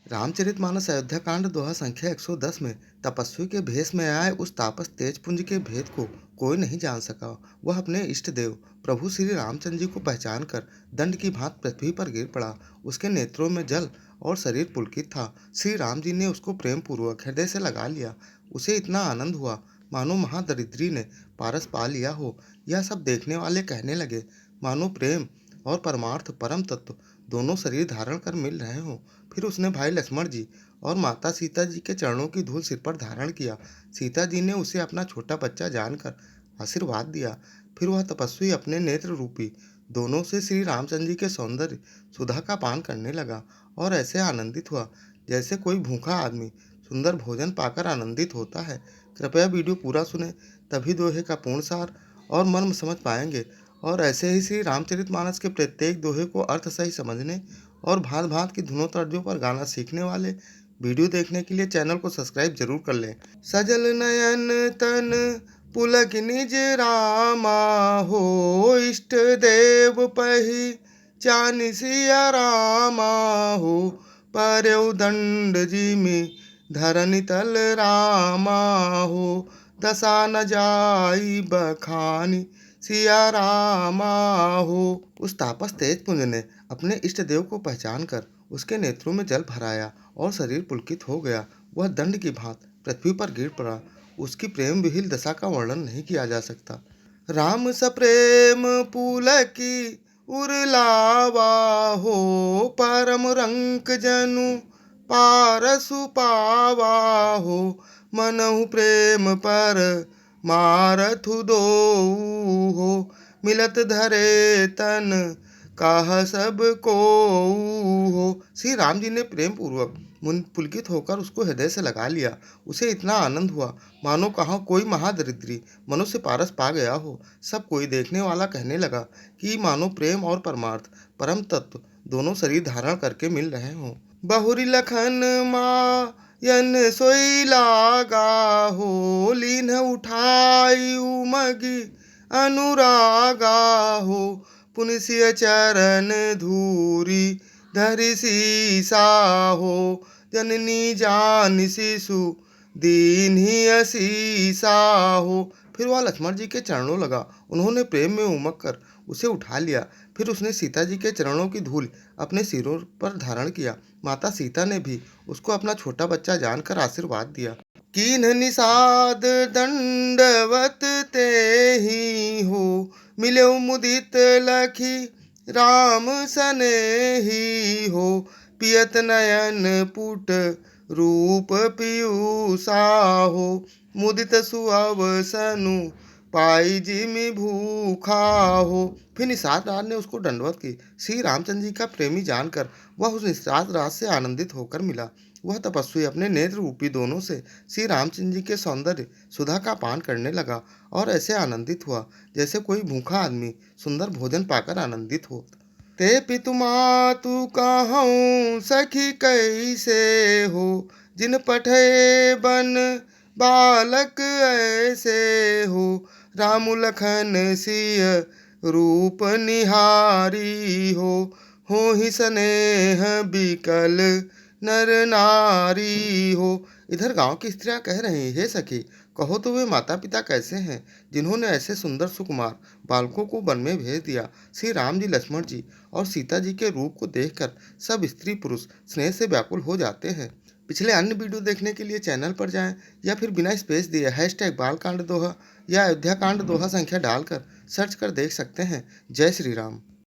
रामचरितमानस अयोध्या कांड दोहा संख्या 110 में तपस्वी के भेष में आए उस तापस तेजपुंज के भेद को कोई नहीं जान सका। वह अपने इष्ट देव प्रभु श्री रामचंद्र जी को पहचान कर दंड की भांति पृथ्वी पर गिर पड़ा। उसके नेत्रों में जल और शरीर पुलकित था। श्री राम जी ने उसको प्रेम पूर्वक हृदय से लगा लिया। उसे इतना आनंद हुआ मानो महादरिद्री ने पारस पा लिया हो। यह सब देखने वाले कहने लगे मानो प्रेम और परमार्थ परम तत्व दोनों शरीर धारण कर मिल रहे हों। फिर उसने भाई लक्ष्मण जी और माता सीता जी के चरणों की धूल सिर पर धारण किया। सीता जी ने उसे अपना छोटा बच्चा जानकर आशीर्वाद दिया। फिर वह तपस्वी अपने नेत्र रूपी दोनों से श्री रामचंद्र जी के सौंदर्य सुधा का पान करने लगा और ऐसे आनंदित हुआ जैसे कोई भूखा आदमी सुंदर भोजन पाकर आनंदित होता है। कृपया वीडियो पूरा सुने, तभी दोहे का पूर्ण सार और मर्म समझ पाएंगे। और ऐसे ही श्री रामचरितमानस के प्रत्येक दोहे को अर्थ सही समझने और भांत भांत की धुनों तर्जों पर गाना सीखने वाले वीडियो देखने के लिए चैनल को सब्सक्राइब जरूर कर लें। सजल नयन तन पुलक निज रामा हो, इष्ट देव पही चानि सिया रामा हो। परौ दंड जिमि धरनि तल रामा हो, दशा न जाई बखानी सिया रामा हो। उस तापस तेजपुंज ने अपने इष्ट देव को पहचान कर उसके नेत्रों में जल भराया और शरीर पुलकित हो गया। वह दंड की भांति पृथ्वी पर गिर पड़ा। उसकी प्रेम विहिल दशा का वर्णन नहीं किया जा सकता। राम सप्रेम पुलकी उरलावा हो, परम रंक जनु पारसु पावा हो। मनहु प्रेम पर मारथु दो हो, मिलत धरे तन काह सब को हो। श्री राम जी ने प्रेम पूर्वक पुलकित होकर उसको हृदय से लगा लिया। उसे इतना आनंद हुआ मानो कहाँ कोई महादरिद्री मनुष्य पारस पा गया हो। सब कोई देखने वाला कहने लगा कि मानो प्रेम और परमार्थ परम तत्व दोनों शरीर धारण करके मिल रहे हों। बहुरी लखन मायन सोई लागा हो, लीन उठाई उमगी अनुरागा हो। पुनिसिय चरण धूरी धरि सीसा हो, जननी जान शिशु दीन ही असीसा हो। फिर वह लक्ष्मण जी के चरणों लगा। उन्होंने प्रेम में उमग कर उसे उठा लिया। फिर उसने सीता जी के चरणों की धूल अपने सिरों पर धारण किया। माता सीता ने भी उसको अपना छोटा बच्चा जानकर आशीर्वाद दिया। कीन्ह निषाद दंडवत ते ही हो, मिलो मुदित लखी राम सनेही हो। पियत नयन पुट रूप पीयूषा हो, मुदित सुअवसनु पाई जिमि भूखा हो। फिर निषाद राज ने उसको दंडवत की। श्री रामचंद्र जी का प्रेमी जानकर वह उस निषाद राज से आनंदित होकर मिला। वह तपस्वी अपने नेत्र रूपी दोनों से श्री रामचंद्र जी के सौंदर्य सुधा का पान करने लगा और ऐसे आनंदित हुआ जैसे कोई भूखा आदमी सुंदर भोजन पाकर आनंदित हो। ते पितु मातु कहूँ सखी कैसे हो, जिन पठे बन बालक ऐसे हो। राम लखन सिय रूप निहारी हो ही स्नेह बिकल नर नारी हो। इधर गांव की स्त्रियां कह रही, हे सखी, कहो तो वे माता पिता कैसे हैं जिन्होंने ऐसे सुंदर सुकुमार बालकों को वन में भेज दिया। श्री राम जी लक्ष्मण जी और सीता जी के रूप को देखकर सब स्त्री पुरुष स्नेह से व्याकुल हो जाते हैं। पिछले अन्य वीडियो देखने के लिए चैनल पर जाएं या फिर बिना स्पेस दिए #बालकांड दोहा या अयोध्या कांड दोहा संख्या डालकर सर्च कर देख सकते हैं। जय श्री राम।